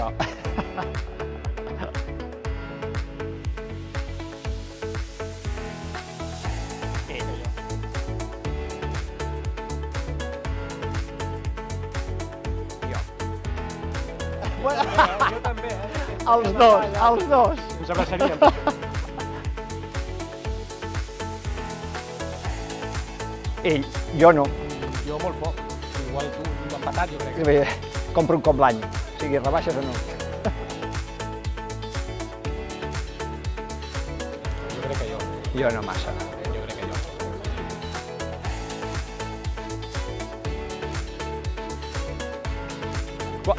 això. Jo també, Els dos. Ens abraçaríem. Ell, jo no. Jo molt poc. Igual tu, empatat, jo crec. Compro un cop l'any, o sigui, rebaixes o no. Jo crec que jo. Jo no massa. Jo crec que jo.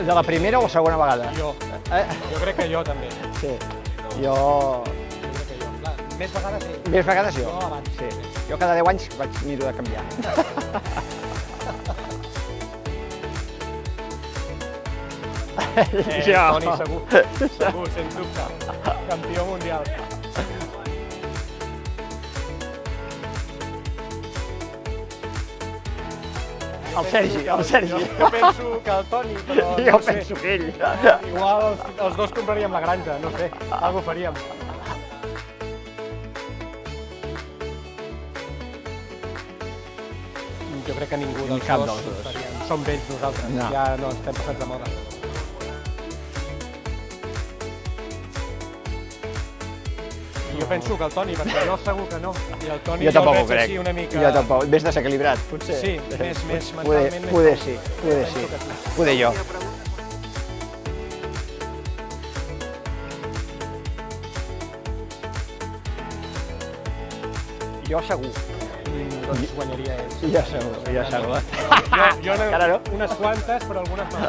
De la primera o la segona vegada? Jo. Eh? Jo crec que jo també. Sí. Jo... Jo crec que jo. Clar, més vegades ell. Més vegades jo. Jo abans. Sí. Jo cada 10 anys vaig miro de canviar. Toni, segur. Segur, sens dubte. Campió mundial. El Sergi. Jo penso que el Toni, però Jo no sé. penso que ell. Igual els dos compraríem la granja, no sé, alguna faríem. Jo crec que ningú dels Cap dos dels dos. faríem. Som vells nosaltres, No. ja no estem passats de moda. Jo penso que el Toni, perquè jo segur que no. I el Toni Jo tampoc el ho veig crec. així una mica... Jo tampoc. Més desequilibrat, potser. Sí, més Poder, mentalment. poder sí, poder sí. Penso que sí. Poder jo. Jo segur. Doncs guanyaria ell. Jo segur, jo segur. Jo Encara no? unes quantes, però algunes no.